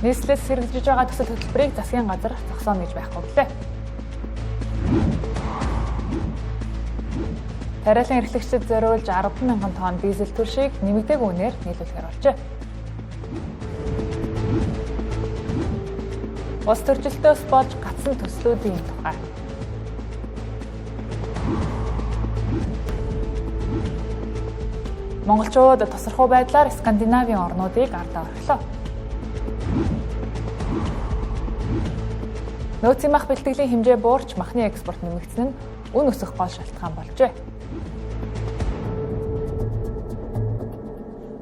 Нийслэлээс сэргийлж байгаа төсөл хөтөлбөрийг засгийн газар зогсооно гэж байхгүй билээ. Тариалан эрхлэгчдэд зориулж 10,000 тонн дизель түлшийг нэмэгдээгүй үнээр нийлүүлэхээр болжээ. Улс төржилтөөс болж гацсан төслүүдийн тухай. Монголчууд тосрохуй байдлаар Скандинавийн орнуудыг ардаа орхилоо. Нөөцийн мах бэлтгэлийн хэмжээ буурч махны экспорт нэмэгдсэн нь үн өсөх гол шалтгаан болжээ.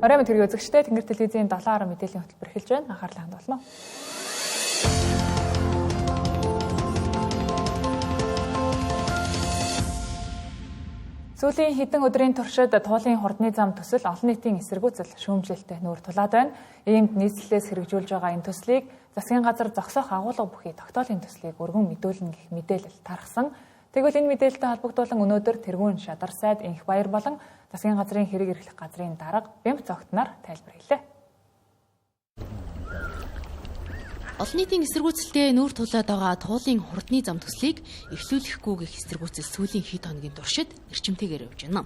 Оройн төргийн үзэгчтэй Тэнгэр телевизийн 7 мэдээллийн хөтөлбөр эхэлж байна. Анхаарлаа хандуулна. Сүүлийн хэдэн өдрийн туршид туулын хурдны зам төсөл олон нийтийн эсэргүүцэл шүүмжлэлтэй нүүр тулаад байна. Иймд нийслэлээс хэрэгжүүлж байгаа энэ төслийг засгийн газар зогсоох агуулга бүхий тогтоолын төслийг өргөн мэдүүлнэ гэх мэдээлэл тархсан. Тэгвэл энэ мэдээлэлтэй холбогдуулан өнөөдөр тэргүүн Шадар сайд Энх Баяр болон засгийн газрын хэрэг эрхлэх газрын дарга Бямц Огтнаар тайлбар хэллээ. Олон нийтийн эсэргүүцэлтэй нүүр тулаад байгаа туулын хурдны зам төслийг эхлүүлэхгүй гэх эсэргүүцэл сүүлийн хэд хоногийн туршид эрчимтэйгээр явж байна.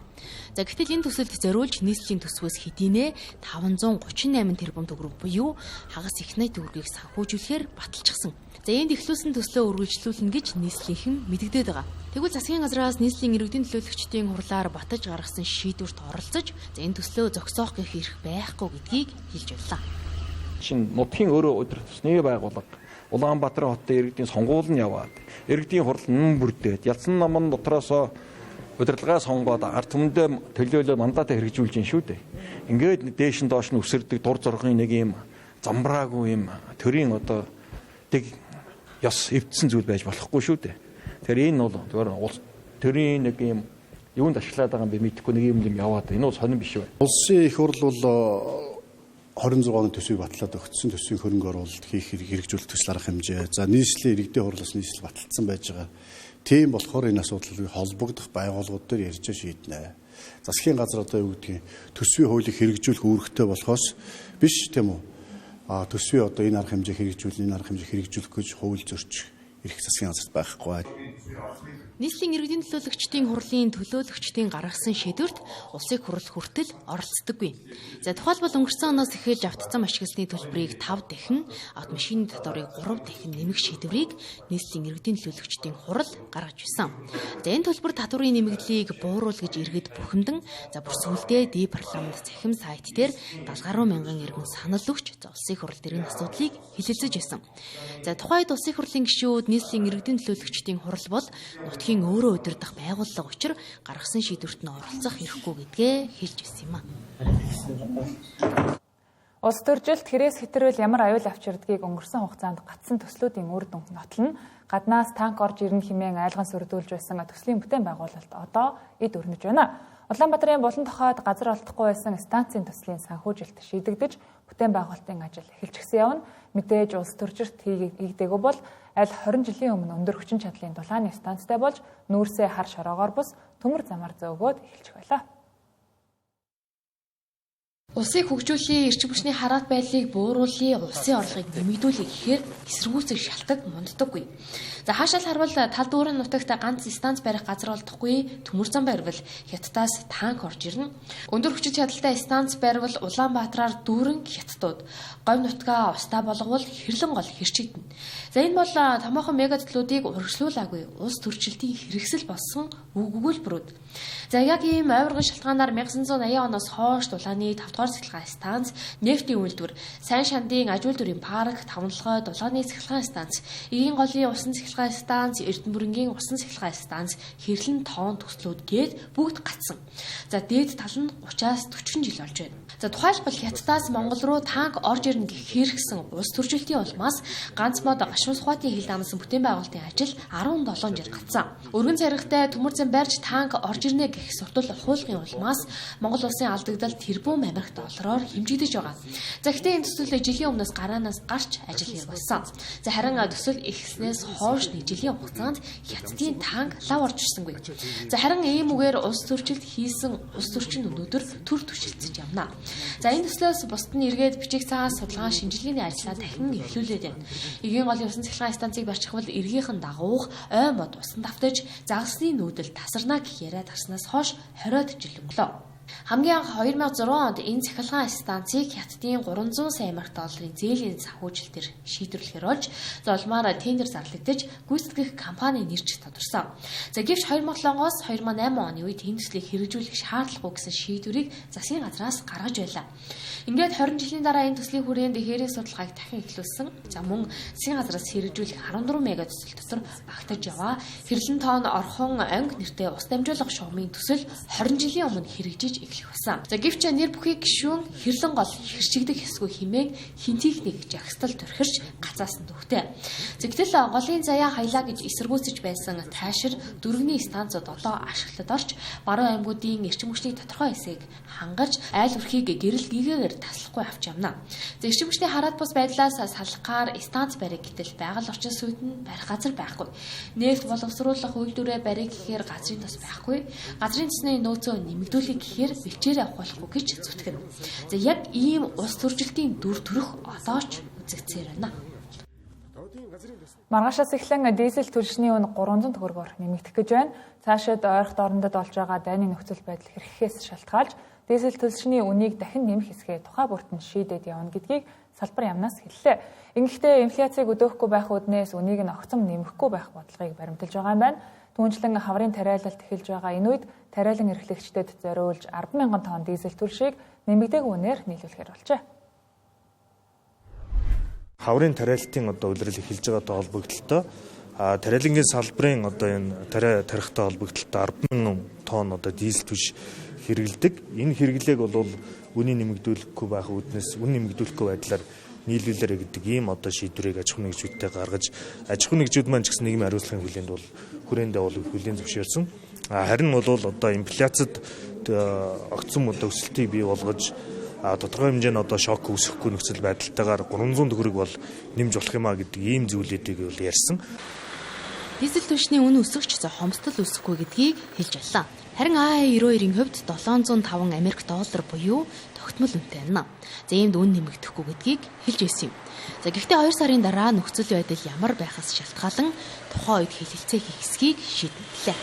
За гэтэл энэ төсөлд зориулж нийслэлийн төсвөөс хэдийнэ 538 тэрбум төгрөг буюу хагас их найт төгрөгийг санхүүжүүлэхээр баталчихсан. За энд эхлүүлсэн төслөө үргэлжлүүлнэ гэж нийслэлийнхэн мэдэгдээд байгаа. Тэгвэл засгийн газраас нийслэлийн иргэдийн төлөөлөгчдийн хурлаар батаж гаргасан шийдвэрт оролцож энэ төслөө зогсоох гэх эрх байхгүй гэдгийг хэлж байлаа. Нутгийн өөрөө удирдах тусны байгууллага Улаанбаатар хотын иргэдийн сонгуул нь яваад иргэдийн хурал нь бүрдээд ялсан намын дотроос удирдлагаа сонгоод ард түмэндээ төлөөлөө мандатаа хэрэгжүүлж ин шүү дээ. Ингээд дээш нь доош нь өсөрдөг дур зоргын нэг юм замбраагүй юм төрийн одоо дэг ёс эвдсэн зүйл байж болохгүй шүү дээ. Тэгэхээр энэ бол төрийн нэг юм юунд ашиглаад байгаа юм бэ мэдэхгүй нэг юм яваад энэ бол сонирн биш бай. Улсын их хурл бол 26 оны төсвийг батлаад өгсөн төсвийн хөрөнгө оруулалт хийх хэрэгжүүлэх төсөл арга хэмжээ. За нийслэлийн иргэдийн хурлаас нийслэл баталсан байж байгаа. Тийм болохоор энэ асуудлыг холбогдох байгууллагууд дээр ярьж шийднэ. Засгийн газар одоо юу гэдгийг төсвийн хуулийг хэрэгжүүлэх үүрэгтэй болохоос биш тийм үү? Төсвийн одоо энэ арга хэмжээ хэрэгжүүлэх гэж хууль зөрчих эрх засгийн газарт байхгүй. Нийслэлийн иргэдийн төлөөлөгчдийн хурлын төлөөлөгчдийн гаргасан шийдвэрт улсын хурал хүртэл оролцдоггүй. За тухайлбал өнгөрсөн оноос эхэлж автоцом ашигласны төлбөрийг 5 дахин, автомашины татварыг 3 дахин нэмэх шийдвэрийг нийслэлийн иргэдийн төлөөлөгчдийн хурал гаргаж байсан. За энэ төлбөр татварын нэмэгдлийг бууруул гэж иргэд бүхэмдэн бүр сүүлдээ ди парламент цахим сайт дээр 70 гаруй мянган иргэн санал өгч улсын хурал дээр энэ асуудлыг хэлэлцэж байсан. За тухайд улсын хурлын гишүүд нийслэлийн иргэдийн төлөөлөгчдийн хурал бол нутгийн өөрөө удирдах байгууллага учраа гаргасан шийдвэрт нь оролцох эрхгүй гэдгээ хэлж ирсэн юм а. Улс төржилт хэрээс хэтрүүл ямар аюул авчирдгийг өнгөрсөн хугацаанд гацсан төслүүдийн үр дүн нотол нь гаднаас танк орж ирнэ хэмээн айлган сүрдүүлж байсан төслийн бүтээн байгуулалт одоо эд өрнөж байна. Улаанбаатарын Булан тохойд газар олдохгүй байсан станцын төслийн санхүүжилт шийдэгдэж бүтээн байгуулалтын ажил эхэлчихсэн явна. Мэдээж улс төржилт хийгдээгүй бол аль 20 жилийн өмнө өндөр хүчин чадлын дулааны станцтай болж нүүрсээ хар шороогоор бус төмөр замаар зөөгөөд эхэлж байлаа. Улсыг хөгжүүлэх, эрчим хүчний хараат байдлыг бууруулах, улсын орлогыг нэмэгдүүлэх гэхээр эсэргүүцэх шалтгаан мунддаггүй. За хаашаа л харвал тал дүүрэн нутагт ганц станц барих газар олдохгүй, төмөр зам барьвал Хятадаас танк орж ирнэ. Өндөр хүчин чадалтай станц барьвал Улаанбаатараар дүүрэн Хятадууд, говь нутгаа устаа болговол Хэрлэн гол хэрчигдэнэ. За энэ бол томоохон мегадлуудыг урагшлуулаагүй улс төржилтийн хэрэгсэл болсон үг өгүүлбэрүүд. За яг ийм ойргон шалтгаанаар 1980 оноос хойш дулааны 5 цахилгаан станц, нефтийн үйлдвэр, сайн шандын аж үйлдвэрийн парк, тавналгой, дулааны цахилгаан станц, Эгийн голын усан цахилгаан станц, Эрдэнэбүрэнгийн усан цахилгаан станц, Хэрлэн тоон төслүүд гээд бүгд гацсан. За дээд тал нь 30-аас 40 жил болж байна. За тухайлбал Хятадаас Монгол руу танк орж ирнэ гэхээр гэсэн улс төржилтийн улмаас ганц мод гашуун сухатын хил даансан бүтээн байгуулалтын ажил 17 жил гацсан. Өргөн царигтай төмөр зам барьж танк орж ирнэ гэх суртал ухуулгын улмаас Монгол улсын алдагдал тэрбум Америк доллараар хэмжигдэж байгаа. За гэхдээ энэ төсөл жилийн өмнөөс гараанаас гарч ажил явуулсан. За харин төсөл эхлснээс хойш нэг жилийн хугацаанд Хятадын танк лав орж ирсэнгүй. За харин ийм үгээр улс төржилт хийсэн улс төрчин өнөөдөр төр түшилцэж явна. За энэ төслөөс бусад нь эргээд бичиг цагаас судалгаа шинжилгээний ажлаа дахин эхлүүлээд байна. Эгийн гол ерсэн цахилгаан станцыг барьчих бол эргийнхэн дагуух ойн бод усан давтаж загасны нүүдэл тасарна гэх яриа тарснаас хойш 20-од жил өнгөлөө. Хамгийн анх 2006 онд энэ цахилгаан станцыг Хятадын 300 сая америк долларын зээлийн санхүүжилтээр шийдвэрлэхээр болж золмоор тендер зарлагдаж гүйцэтгэх компани нэрч тодорсон. За гэвч 2007-оос 2008 оны үед энэ төслийг хэрэгжүүлэх шаардлагагүй гэсэн шийдвэрийг засгийн газраас гаргаж байлаа. Ингээд 20 жилийн дараа энэ төслийн хүрээнд хээрийн судалгааг дахин эхлүүлсэн. За мөн засгийн газраас хэрэгжүүлэх 14 мега төсөл дотор багтаж яваа. Хэрлэн тоон орхон анги нэртэй ус дамжуулах шугамын төсөл 20 жилийн өмнө хэрэгжиж эхлэх байсан. За гэвч нэр бүхий гишүүн хэрлэн гол хэрчигдэх хэсгүй хэмээн хинтийг нэг жагсдал төрхирч гацаасан төвхтэй. За гэтэл голын заяа хаялаа гэж эсэргүүцэж байсан таашир дөрөвний станцууд одоо ашиглалтад орж баруун аймагуудын эрчим хүчний тодорхой хэсгийг хангаж айл өрхийг гэрэл гигээр таслахгүй авч явна. За эрчим хүчний хараат бус байдлаас салхахаар станц бариг гэтэл байгаль орчин сүйд нь барих газар байхгүй. Нефт боловсруулах үйлдвэрээ бариг гэхээр газрын тос байхгүй. Газрын төсний нөөцөө нэмэгдүүлэх гэхээр бэлчээр авах болохгүй гэж зүтгэн. За яг ийм ус төржилтийн дүр төрх одооч үзэгцээр байна. Маргаашаас эхлэн дизель түлшний үн 300 төгрөгөөр нэмэгдэх гэж байна. Цаашид ойрхон орондод болж байгаа дайны нөхцөл байдал хэрэгхээс шалтгаалж дизель түлшний үнийг дахин нэмэх хэсгээ тухай бүрт нь шийдээд явна гэдгийг салбар яамнаас хэллээ. Ингэхдээ инфляцийг өдөөхгүй байх үднээс үнийг нь огцом нэмэхгүй байх бодлогыг баримталж байгаа юм байна. Түүнчлэн хаврын тариалалт эхэлж байгаа энэ үед тариалан эрхлэгчдэд зориулж 10,000 тонн дизель түлшийг нэмэгдээг үнээр нийлүүлэхээр болжээ. Хаврын тариалтын улирал эхэлж байгаатай холбогдлолтой тариалангийн салбарын энэ тарихтай холбогдлолтой 10,000 тонн дизель түлш хэрэгэлдэг. Энэ хэрэглээг бол үнийн нэмэгдүүлэхгүй байх үүднээс үн нэмэгдүүлэхгүй байдлаар нийлүүлээрэ гэдэг ийм шийдвэрийг аж ахуйн нэгжүүдтэй гаргаж аж ахуйн нэгжүүд маань ч гэсэн нийгмийн хариуцлагын хүлээнд бол хүрээндээ хүлээн зөвшөөрсөн. Харин бол инфляцид огцом өсөлтийг бий болгож тодорхой хэмжээний шок үүсэхгүй нөхцөл байдалтайгаар 300 төгрөг бол нэмж болох юмаа гэдэг ийм зүйлүүдийг бол ярьсан. Дизель түлшний үн өсөгч хомсдол үүсэхгүй гэдгийг хэлж байлаа. Харин А92-ийн хувьд 705 америк доллар буюу тогтмол үнэтэй байна. За иймд үн нэмэгдэхгүй гэдгийг хэлж байсан юм. За гэхдээ 2 сарын дараа нөхцөл байдал ямар байхаас шалтгаалan тухайн үед хэлэлцээ хийх хэсгийг шийдэлээ.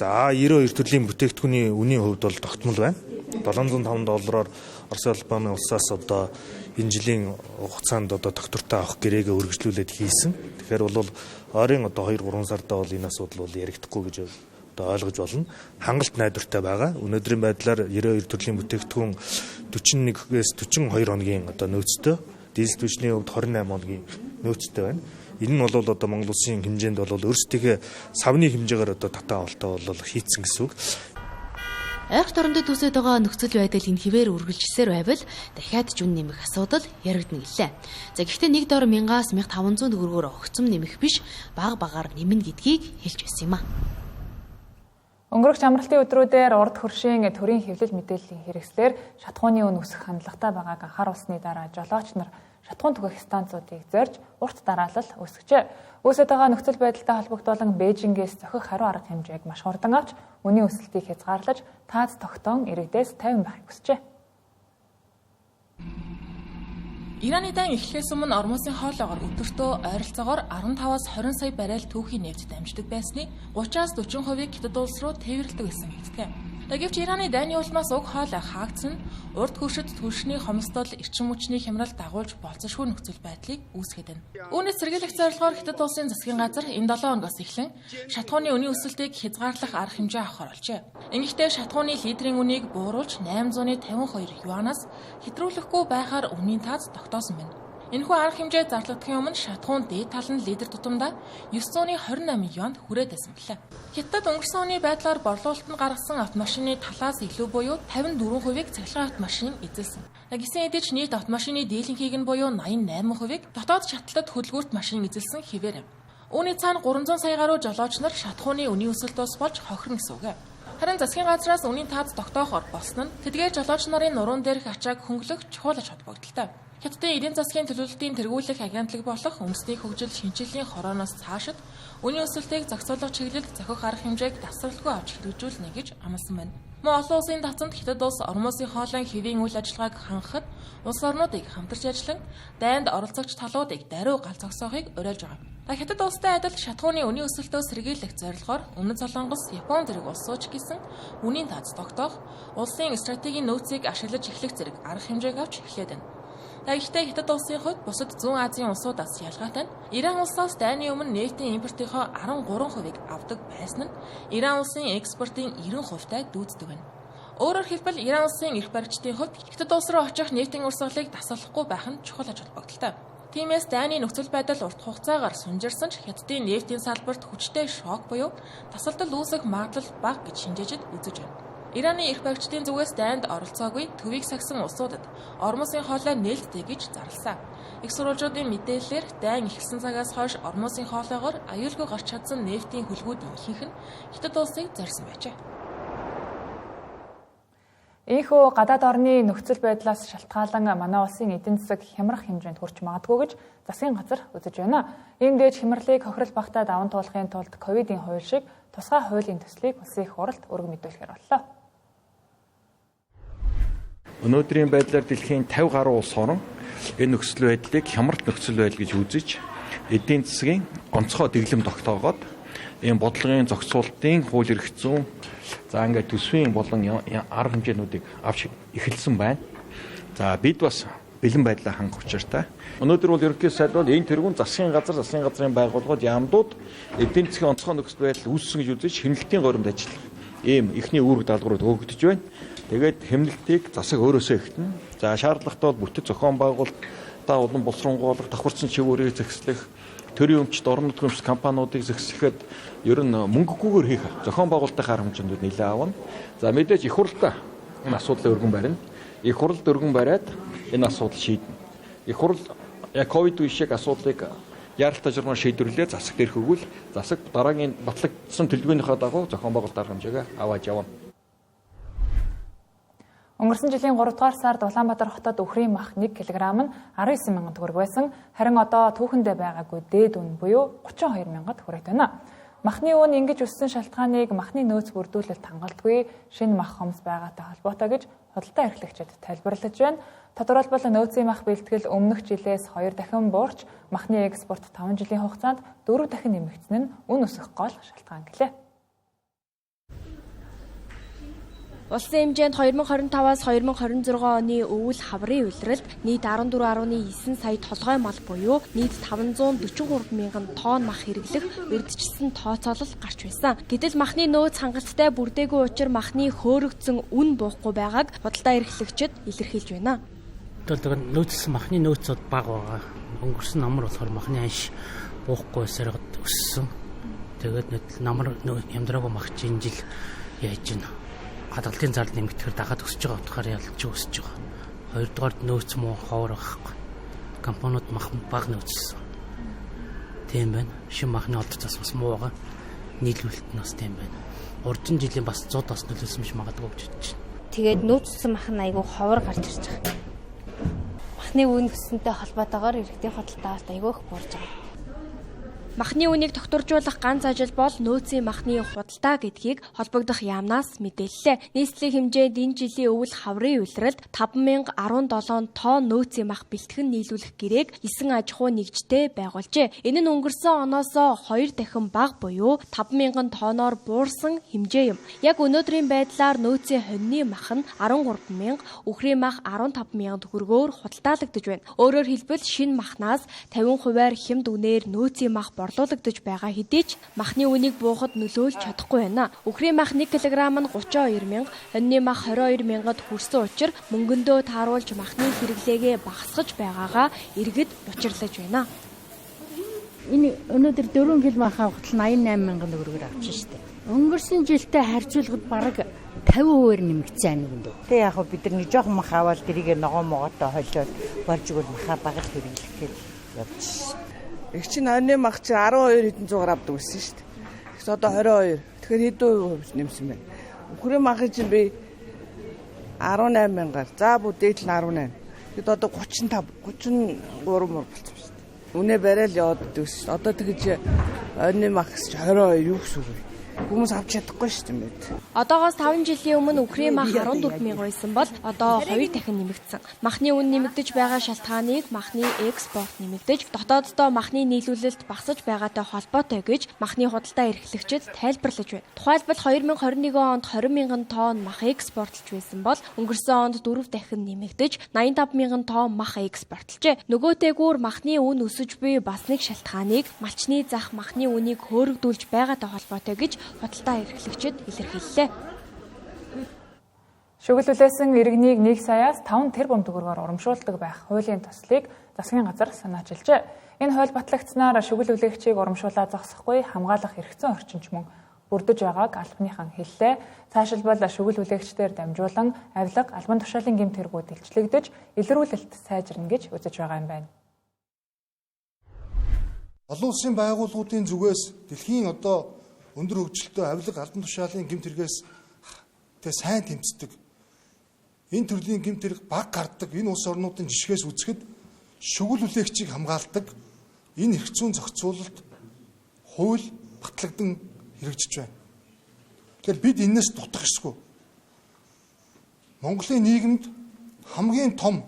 За А92 төрлийн бүтээгдэхүүний үнийн хувьд бол тогтмол байна. 705 доллараар Орос улбаны улсаас энэ жилийн хугацаанд доктортой авах гэрээгээ үргэлжлүүлээд хийсэн. Тэгэхээр бол ойрын 2-3 сардаа бол энэ асуудал бол яригдахгүй гэж ойлгож болно. Хангалт найдвартай байгаа. Өнөөдрийн байдлаар 92 төрлийн бүтээгдэхүүн 41-ээс 42 хоногийн нөөцтэй, дизель түлшний хувьд 28 хоногийн нөөцтэй байна. Энэ нь бол Монгол улсын хэмжээнд бол өөрсдийнхээ савны хэмжээгээр татаа авалтаа бол хийцэн гэсэн үг. Ойрхон орондод үүсэж байгаа нөхцөл байдал энэ хിവэр үргэлжилсээр байвал дахиад жүн нэмэх асуудал яригдана гэлээ. За гэхдээ нэг дор 1000-аас 1500 төгрөгөөр огцом нэмэх биш, багаар нэмнэ гэдгийг хэлж байсан юм а. Өнгөрөх амралтын өдрүүдээр урд хөршийн төрийн хэвлэл мэдээллийн хэрэгслээр шатхууны үн өсөх хандлагатай байгааг анхааруулсны дараа жолооч нар шатхуун түгэх станцуудыг зорж урт дараалал үүсгэжээ. Үүсэж байгаа нөхцөл байдалтай холбогдуулан Бээжингээс зохих хариу арга хэмжээг маш хурдан авч үнийн өсөлтийг хязгаарлаж таац тогтоон иргэдээс 50 байхыг хүсжээ. Ираны дан эхлэхээс өмнө Ормосын хоолоогоор өдөртөө ойролцоогоор 15-аас 20 сая баррел түүхийн нефт дамждаг байсны 30-аас 40%-ийг Хятад улс руу тээвэрлэдэг гэсэн хэлдэг. Гэвч Ираны дайны улмаас уг хоолой хаагдсан урд хөршид түлшний хомсдол эрчим хүчний хямрал дагуулж болцсошгүй нөхцөл байдлыг үүсгэж байна. Үүнээс сэргийлэх зорилгоор Хятад улсын засгийн газар энэ 7 оноос эхлэн шатхууны үнийн өсөлтийг хязгаарлах арга хэмжээ авахар болжээ. Ингэхдээ шатхууны литрийн үнийг бууруулж 852 юанаас хэтрүүлэхгүй байхаар үнийн таац тогтоосон байна. Энэхүү арга хэмжээ зарлагдахын өмнө шатхуун дээд тал нь литр тутамдаа 928 юанд хүрээд байсан билээ. Хятад өнгөрсөн оны байдлаар борлуулалтанд гаргасан автомашины талаас илүү буюу 54%-ийг цахилгаан автомашин эзэлсэн. Гэсэн хэдий ч нийт автомашины дийлэнхийг нь буюу 88%-ийг дотоод шатлалт хөдөлгүүрт машин эзэлсэн хэвээр. Үүний цаана 300 сая гаруй жолооч нар шатхууны үнийн өсөлтөөс болж хохирно гэсэн үг. Харин засгийн газраас үнийн таац тогтоохоор болсон нь тэдгээр жолооч нарын нуруунд дээрх ачааг хөнгөлөх чухал ач холбогдолтой. Хятадын эдийн засгийн төлөвлөлтийн тэргүүлэх агентлаг болох Үндэсний хөгжил шинжилгээний хорооноос цаашид үнийн өсөлтийг зохицуулах чиглэлд зохих арга хэмжээг тасралтгүй авч хэрэгжүүлнэ гэж амласан байна. Мөн олон улсын татамт Хятад улс Ормосын хоолойн хэвийн үйл ажиллагааг хангахад улс орнуудыг хамтарч ажиллан дайнд оролцогч талуудыг даруй гал зогсоохыг уриалж байгаа. Хятад улстай адил шатхууны үнийн өсөлтөө сэргийлэх зорилгоор Өмнөд Солонгос, Япон зэрэг улсууч гэсэн үнийн таац тогтоох, улсын стратегийн нөөцийг ашиглаж эхлэх зэрэг арга хэмжээг авч эхлээд байна. Гэхдээ Хятад улсын хувьд бусад Зүүн Азийн улсуудаас ялгаатай нь Иран улсаас дайны өмнө нефтийн импортынхоо 13%-ийг авдаг байсан нь Иран улсын экспортын 90%-тай дүүцдэг байна. Өөрөөр хэлбэл Иран улсын эрх баригчдын хувьд Хятад улс руу очих нефтийн урсгалыг тасалдахгүй байх нь чухал ач холбогдолтой. Тиймээс дайны нөхцөл байдал урт хугацаагаар сунжирсан ч Хятадын нефтийн салбарт хүчтэй шок буюу тасалдал үүсэх магадлал бага гэж шинжээжид үзэж байна. Ираны эрх баригчдын зүгээс дайнд оролцоогүй төвийг сагсан улсуудад Ормосын хоолой нээлттэй гэж зарласан. Их сурвалжуудын мэдээллээр дайн эхэлсэн цагаас хойш Ормосын хоолойгоор аюулгүй гарч чадсан нефтийн хөлгүүдийн ихэнх нь Хятад улсыг зорьсон байжээ. Ийхүү гадаад орны нөхцөл байдлаас шалтгаалan манай улсын эдийн засаг хямрах хэмжээнд хүрч магадгүй гэж засгийн газар үзэж байна. Иймдээж хямралыг хохирол багтаа даван туулахын тулд ковидын хууль шиг тусгай хуулийн төслийг улсын их хурлд өргөн мэдүүлэхээр боллоо. Өнөөдрийн байдлаар дэлхийн 50 гаруй улс орн энэ нөхцөл байдлыг хямралт нөхцөл байдал гэж үзэж эдийн засгийн онцгой дэглэм тогтоогоод ийм бодлогын зохицуулалтын хууль эрх зүйн за ингээд төсвийн болон арга хэмжээнүүдийг авч эхэлсэн байна. За бид бас бэлэн байдлаа хангах учиртай. Өнөөдөр бол ерөнхий сайд бол энэ тэргүүн засгийн газрын байгууллагууд яамдууд эдийн засгийн онцгой нөхцөл байдал үүссэн гэж үзэж хэмнэлтийн горимд ажиллах ийм эхний үүрэг даалгаврууд өгөгдөж байна. Тэгээд хэмнэлтийг засаг өөрөөсөө эхтэн. За шаардлагатай бол бүтэц зохион байгуулалтаа улам боловсронгоолох, давхарсан чивүүрийг зохицлох, төрийн өмчт орон нутгийн өмчт компаниудыг зохицоход ер нь мөнгөгүйгээр хийх зохион байгуулалтын арга хэмжээнд нэлээд авна. За мэдээж их хурлаа энэ асуудлыг өргөн барина. Их хурлд өргөн бариад энэ асуудал шийднэ. Их хурл ковид үе шиг асуудлыг яаралтай журмаар шийдвэрлээ засагт ирэх өгвөл засаг дараагийн батлагдсан төлөвлөгөөнийхөө дагуу зохион байгуулалт арга хэмжээгээ аваад явна. Өнгөрсөн жилийн 3 дугаар сард Улаанбаатар хотод үхрийн мах 1 кг нь 19 мянган төгрөг байсан. Харин одоо түүхэндээ байгаагүй дээд үн буюу 32 мянган төгрөг байна. Махны үн ингэж өссөн шалтгааныг махны нөөц бүрдүүлэлт хангалтгүй шинэ мах хомс байгаатай холбоотой гэж худалдаа эрхлэгчид тайлбарлаж байна. Тодорхойлбол нөөцийн мах бэлтгэл өмнөх жилээс 2 дахин буурч махны экспорт 5 жилийн хугацаанд 4 дахин нэмэгдсэн нь үн өсөх гол шалтгаан гэлээ. Улсын хэмжээнд 2025-аас 2026 оны өвөл хаврын улиралд нийт 14.9 сая толгой мал буюу нийт 543 мянган тонн мах хэрэглэх урьдчилсан тооцоолол гарч байсан. Гэтэл махны нөөц хангалттай бүрдээгүй учраа махны хөөрөгдсөн үн буухгүй байгааг худалдаа эрхлэгчид илэрхийлж байна. Тэгэхээр нөөцсөн махны нөөцөд бага байгаа. Өнгөрсөн намар болохоор махны анш буухгүй саргад өссөн. Тэгээд намар ямдраагүй мах энэ жил яаж байна? Хадгалтын зардал нэмэгдэхээр дахиад өсөж байгаа утгаараа ялж өсөж байгаа. Хоёрдугаар нөөц муу ховор байхгүй. Компаниуд мах бага нөөцсөн. Тийм байна. Шин махны олдох зас бас муу байгаа. Нийлүүлэлт нь бас тийм байна. Урдын жилийн бас 100 бас нөлөөлсөн биш магадгүй гэж бодож байна. Тэгээд нөөцсөн мах нь айгүй ховор гарч ирж байгаа. Махны үн өссөнтэй холбоотойгоор иргэдийн худалдаалт айгүй их буурж байгаа. Махны үнийг тогтворжуулах ганц ажил бол нөөцийн махны худалдаа гэдгийг холбогдох яамнаас мэдээллээ. Нийслэлийн хэмжээнд энэ жилийн өвөл хаврын улиралд 5017 тонн нөөцийн мах бэлтгэн нийлүүлэх гэрээг 9 аж ахуй нэгжтэй байгуулжээ. Энэ нь өнгөрсөн оноос 2 дахин бага буюу 5000 тонноор буурсан хэмжээ юм. Яг өнөөдрийн байдлаар нөөцийн хоньны мах нь 13000, үхрийн мах 15000 төгрөгөөр худалдаалагдаж байна. Өөрөөр хэлбэл шинэ махнаас 50%-аар хямд үнээр нөөцийн мах борлуулагдаж байгаа хэдий ч махны үнийг буухад нөлөөлж чадахгүй байна. Үхрийн мах 1 кг нь 32000, хоньны мах 22000-д хүрсэн учраас мөнгөндөө тааруулж махны хэрэглээгээ багасгаж байгаагаа иргэд учирлаж байна. Энэ өнөөдөр 4 кг мах авахад 88000 төгрөгөөр авчихсан шүү дээ. Өнгөрсөн жилдээ харьцуулахад бараг 50% нэмэгдсэн юм. Тэ яг бид нар нэг жоохон мах аваад тэрийг ногоо могоотой холиод болж игэл махаа багаж хэрэглэх гэж явчихсан. Их чинь хоньны мах чи 12 хэдэн зуугаар авдаг байсан шүү дээ. Тэгээс одоо 22. Тэгэхээр хэдэн хувь нэмсэн байна. Үхрийн махыг чинь би 18000-аар. За бүдээт нь 18. Тэгэд одоо 33 мөр болчихсон шүү дээ. Үнэ барайл яваад дэгс шүү дээ. Одоо тэгж хоньны мах чи 22 юу гэсэн үг вэ? Хүмүүс авч чадахгүй шүү дээ. Одоогоос 5 жилийн өмнө Украин мах 14,000 байсан бол одоо 2 дахин нэмэгдсэн. Махны үн нэмэгдэж байгаа шалтгааныг махны экспорт нэмэгдэж, дотооддоо махны нийлүүлэлт багасж байгаатай холбоотой гэж махны худалдаа эрхлэгчид тайлбарлаж байна. Тухайлбал 2021 онд 20,000 тонн мах экспортлж байсан бол өнгөрсөн онд 4 дахин нэмэгдэж 85,000 тонн мах экспортлжээ. Нөгөөтэйгүүр махны үн өсөж буй бас нэг шалтгааныг малчны зах махны үнийг хөөрөгдүүлж байгаатай холбоотой гэж худалдаа эрхлэгчид илэрхийллээ. Шүглүүлсэн иргэнийг 1 саяас 5 тэрбум төгрөгөөр урамшуулдаг байх хуулийн төслийг засгийн газар санаажилжээ. Энэ хууль батлагдсанаар шүглүүлэгчийг урамшуулаад зогсохгүй хамгаалах эрхцэн орчинч мөн бүрдэж байгааг албаныхан хэллээ. Цаашилбал шүглүүлэгчдээр дамжуулан авилга, албан тушаалын гэмт хэрэгүүд илчлэгдэж, илрүүлэлт сайжирна гэж үзэж байгаа юм байна. Олон улсын байгууллагуудын зүгээс дэлхийн өндөр хөгжилтэй авилга, албан тушаалын гэмт хэрэгээс сайн тэмцдэг. Энэ төрлийн гэмт хэрэг баг гардаг. Энэ улс орнуудын жишгээс үзэхэд шүглүүлэгчийг хамгаалдаг энэ эрх зүйн зохицуулалт хууль батлагдсан хэрэгжиж байна. Тэгэхээр бид энэс дутах ёсгүй. Монголын нийгэмд хамгийн том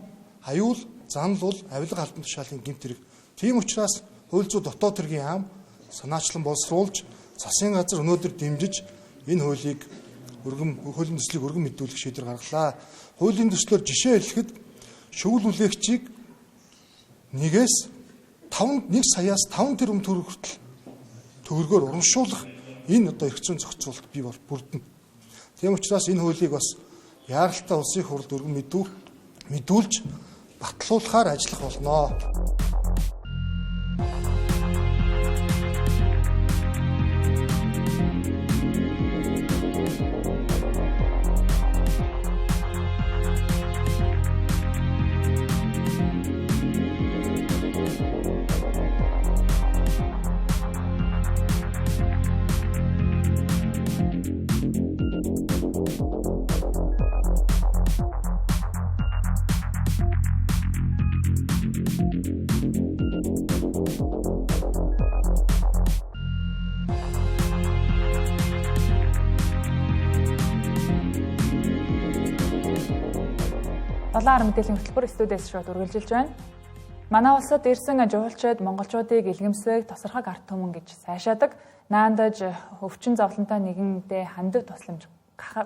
аюул занал бол авилга, албан тушаалын гэмт хэрэг. Тийм учраас хууль зүйн дотоод хэргийн яам санаачлан боловсруулж засгийн газар өнөөдөр дэмжиж энэ хуулийг хуулийн төслийг өргөн мэдүүлэх шийдвэр гаргалаа. Хуулийн төслөөр жишээ хэлэхэд шүглүүлэгчийг 1 саяас 5 тэрбум төгрөг хүртэл төгрөгөөр урамшуулах энэ эрх зүйн зохицуулалт бий бол бүрдэнэ. Тийм учраас энэ хуулийг бас яаралтай улсын хурлд өргөн мэдүүлж батлуулахаар ажиллах болно. Доллар мэдээллийн хөтөлбөр студиэс шууд үргэлжилж байна. Манай улсад ирсэн жуулчид монголчуудыг илгэмсэх тосрохог арт түмэн гэж сайшаадаг. Наандаж өвчин зовлонтой нэгэндээ хандив тусламж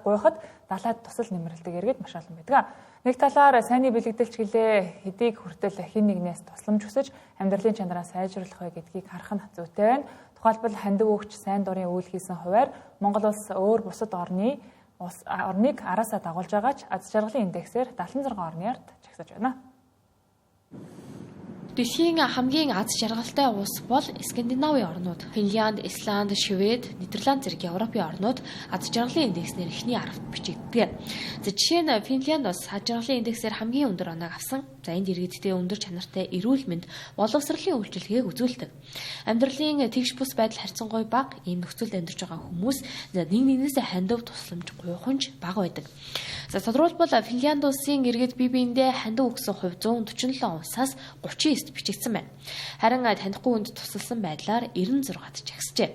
гуйхад далайд тусал нэмэрлдэг иргэд маш олон байдаг. Нэг талаар сайнны бэлэгдэлч гэлээ хэдийг хүртэл хэн нэгнээс тусламж хүсэж амьдралын чанараа сайжруулах вэ гэдгийг харах нь зүйтэй байна. Тухайлбал хандив өгч сайн дурын үйл хийсэн хуваар Монгол улс өөр бусад орныг араасаа дагуулж байгаа ч аз жаргалын индексээр 76 орны ард жагсаж байна. Дэлхийн хамгийн аз жаргалтай улс бол Скандинавын орнууд. Финлянд, Исланд, Швед, Нидерланд зэрэг Европын орнууд аз жаргалын индекснээр эхний 10-т бичигддэг. Жишээ нь Финлянд бас аз жаргалын индексээр хамгийн өндөр оноог авсан. За энд иргэдтэй өндөр чанартай эрүүл мэнд, боловсролын үйлчилгээг үзүүлдэг. Амьдралын тэгш бус байдал харьцангуй бага, ийм нөхцөлд амьдарч байгаа хүмүүс нэг нэгнээс хандив тусламж гуйхунж бага байдаг. За тодорхойлбол Финлянд улсын иргэд бие биендээ хандив өгсөн хувь 147 унсаас 39 бичигдсэн байна. Харин танихгүй хүнд тусалсан байдлаар 96-д жагсжээ.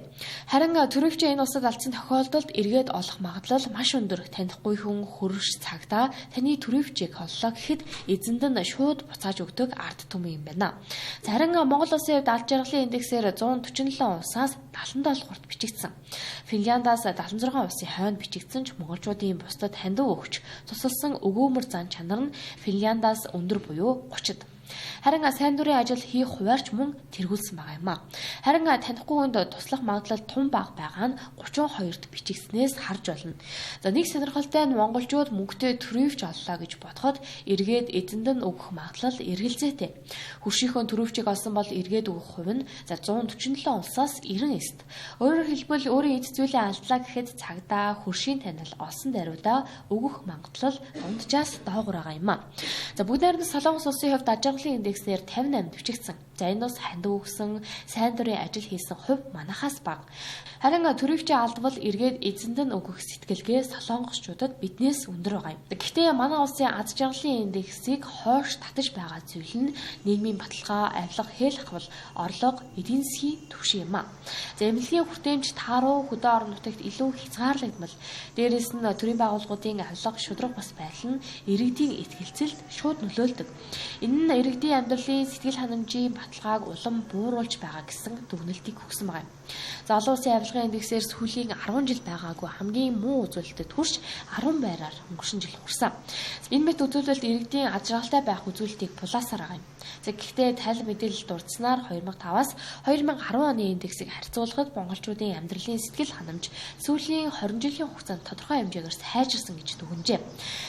Харин төрөвчийн энэ улсад алдсан тохиолдолд эргээд олох магадлал маш өндөр. Танихгүй хүн хөрөш цагтаа таны төрөвчийг оллоо гэхэд эзэнд нь шууд буцааж өгдөг арт түмэн юм байна. Харин Монгол улсын хувьд аль жаргалын индексээр 147 унсаас 77-т бичигдсэн. Финляндаас 76 улсын хойно бичигдсэн ч монголчуудын бусдад хандив өгч тусалсан өгөөмөр зан чанар нь Финляндаас өндөр буюу 30-д. Харин сайн дурын ажил хийх хуваарч мөн тэргүүлсэн байгаа юм а. Харин танихгүй хүнд туслах магадлал тун бага байгаа нь 32-т бичигдснээс харж болно. За нэг сонирхолтой нь монголчууд мөнгөтэй төрөвч оллоо гэж бодоход эргээд эзэнд нь өгөх магадлал эргэлзээтэй. Хөршийнхөө төрөвчийг олсон бол эргээд өгөх хувь нь 147 улсаас 99-т. Өөрөөр хэлбэл өөрийн эд зүйлээ алдлаа гэхэд цагдаа хөршийн танил олсон даруйдаа өгөх магадлал дунджаас доогуур байгаа юм а. За бүгд найрамд Солонгос улсын хувьд индекснээр 58 бичигдсэн. За энэ бас хандив өгсөн сайн дурын ажил хийсэн хувь манахаас бага. Харин төрөвчийн алдвал эргээд эзэнд нь өгөх сэтгэлгээ солонгосчуудад биднээс өндөр байгаа юм. Гэхдээ манай улсын аз жаргалын индексийг хойш татаж байгаа зүйл нь нийгмийн баталгаа, авилга, хэл хавл, орлого, эдийн засгийн түвшин юм а. За эмнэлгийн хүртээмж тааруу хөдөө орон нутагт илүү хязгаарлагдмал. Дээрээс нь төрийн байгууллагуудын авилга, шудраг бас байдал нь иргэдийн итгэлцэлд шууд нөлөөлдөг. Энэ нь иргэдийн амьдралын сэтгэл ханамжийн баталгааг улам бууруулж байгаа гэсэн дүгнэлтийг өгсөн байна. За олон улсын авилгын индексээр сүүлийн 10 жил байгаагүй хамгийн муу үзүүлэлтэд хүрч 10 байраар өнгөрсөн жил хүрсэн. Энэ мэт үзүүлэлт иргэдийн аз жаргалтай байх үзүүлэлтийг булаасаар байгаа юм. За гэхдээ тайлбар мэдээлэл дурдсанаар 2005-аас 2010 оны индексийг харьцуулахад монголчуудын амьдралын сэтгэл ханамж сүүлийн 20 жилийн хугацаанд тодорхой хэмжээгээр сайжирсан гэж дүгнжээ.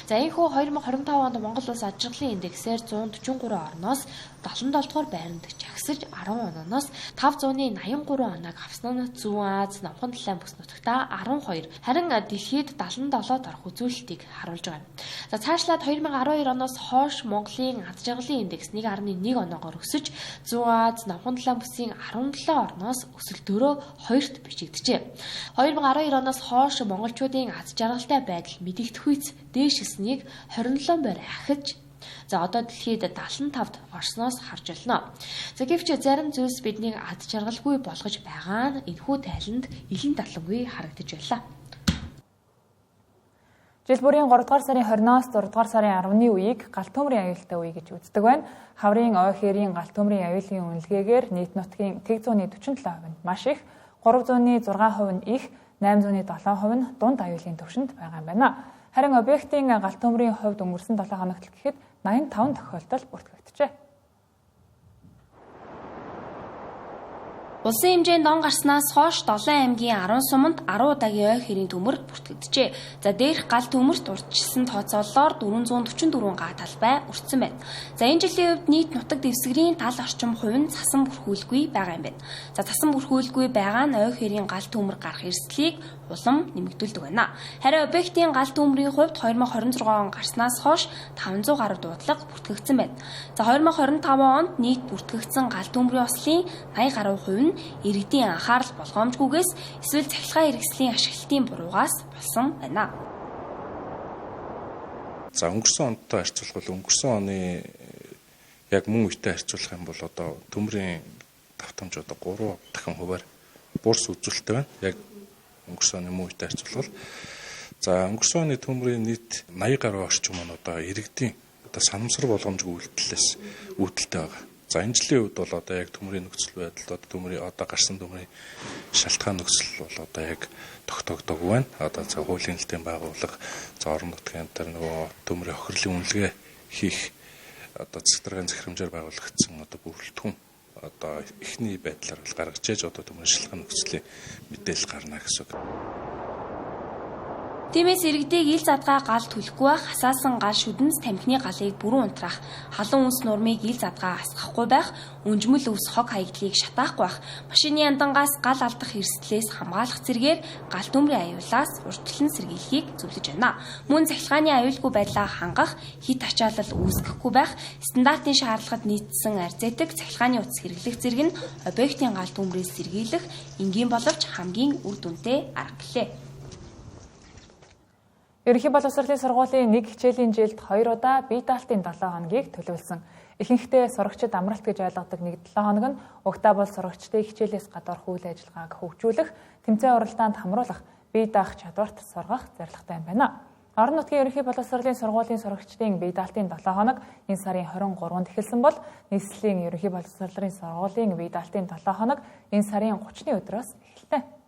За энэхүү 2025 онд Монгол улс аз жаргалын индексээр 143 орноос 77 дугаар байранд жагсаж 10 оноос 583 оног авснаа Зүүн Аз, Намхан Далайн бүс нутагта 12, харин дэлхийд 77-д орох үзүүлэлтийг харуулж байгаа юм. За цаашлаад 2012 оноос хойш Монголын аз жаргалын индекс 1.1 оноогоор өсөж Зүүн Аз, Намхан Далайн бүсийн 17 орноос өсөлтөөрөө 2-т бичигдэжээ. 2012 оноос хойш монголчуудын аз жаргалтай байдал мэдэгдэхүйц дээшсэнийг 27 байр ахиж за одоо дэлхийд 75-д орсноос харж байна. За гэвч зарим зүйлс биднийг ад жаргалгүй болгож байгаа нь энэхүү тайланд илэн талангүй харагдаж байлаа. Жил бүрийн 3 дугаар сарын 20-оос 6 дугаар сарын 10-ны үеийг галт төмрийн аюултай үе гэж үздэг байна. Хаврын ой хээрийн галт төмрийн аюулын үнэлгээгээр нийт нутгийн 147% нь маш их, 306% нь их, 807% нь дунд аюулын түвшинд байгаа юм байна. Харин объектын галт төмрийн хувьд өнгөрсөн 7 хоногт гэхэд 85 тохиолдол бүртгэгджээ. Улсын хэмжээнд он гарснаас хойш 7 аймгийн 10 суманд 10 удаагийн ой хэрийн төмөр бүртгэгджээ. За дээрх гал төмөрт урьдчилсан тооцоололоор 444 га талбай өртсөн байна. За энэ жилийн хувьд нийт нутаг дэвсгэрийн тал орчим хувь нь цасан бүрхүүлгүй байгаа юм байна. За цасан бүрхүүлгүй байгаа нь ой хэрийн гал төмөр гарах эрсдлийг улам нэмэгдүүлдэг байна. Харин объектын гал төмрийн хувьд 2026 он гарснаас хойш 500 гаруй дуудлага бүртгэгдсэн байна. За 2025 онд нийт бүртгэгдсэн гал төмрийн ослын 80 гаруй хувь нь иргэдийн анхаарал болгоомжгүйгээс эсвэл цахилгаан хэрэгслийн ашиглалтын буруугаас болсон байна. За өнгөрсөн онтой харьцуулбал өнгөрсөн оны яг мөн үетэй харьцуулах юм бол одоо төмрийн давтамж одоо 3 дахин хувиар буурс үзүүлэлттэй байна. Яг өнгөрсөн оны мөн үетэй харьцуулбал за өнгөрсөн оны төмрийн нийт 80 гаруй орчим нь одоо иргэдийн одоо санамсар болгоомжгүй үйлдэлээс үүдэлтэй байгаа. За энэ жилийн үед бол одоо яг төмрийн нөхцөл байдал одоо төмрийн одоо гарсан төмрийн шалтгаан нөхцөл бол одоо яг тогтоогддог байна. Одоо за хуулийн нэлтийн байгууллага за орон нутгийн дээр нөгөө төмрийн охирлын үнэлгээ хийх одоо цэцэргийн захирамжаар байгуулагдсан одоо бүрэлдэхүүн одоо эхний байдлаар бол гаргаж ээж одоо төмрийн шалтгаан нөхцөлийн мэдээлэл гарна гэсэн үг. Тиймээс иргэдийг ил задгаа гал түлэхгүй байх, хасаасан гал шүдэнс тамхины галыг бүрэн унтраах, халуун үнс нурмыг ил задгаа асгахгүй байх, өнжмөл өвс хог хаягдлыг шатаахгүй байх, машины яндангаас гал алдах эрсдлээс хамгаалах зэргээр гал төмрийн аюулаас урьдчилан сэргийлэхийг зөвлөж байна. Мөн цахилгааны аюулгүй байдлаа хангах, хит ачаалал үүсгэхгүй байх, стандартын шаардлагад нийцсэн арзетик цахилгааны утас хэрэглэх зэрэг нь объектын гал төмрийг сэргийлэх энгийн боловч хамгийн үр дүнтэй арга гэлээ. Ерөнхий боловсролын сургуулийн нэг хичээлийн жилд 2 удаа бие даалтын 7 хоногийг төлөвлөсөн. Ихэнхдээ сурагчид амралт гэж ойлгодог нэг 7 хоног нь угтаа бол сурагчдыг хичээлээс гадуурх үйл ажиллагааг хөгжүүлэх, тэмцээн уралдаанд хамруулах, бие даах чадварт сургах зорилготой юм байна. Орон нутгийн ерөнхий боловсролын сургуулийн сурагчдын бие даалтын 7 хоног энэ сарын 23-нд эхэлсэн бол нийслэлийн ерөнхий боловсролын сургуулийн бие даалтын 7 хоног энэ сарын 30-ны өдрөөс эхэлнэ.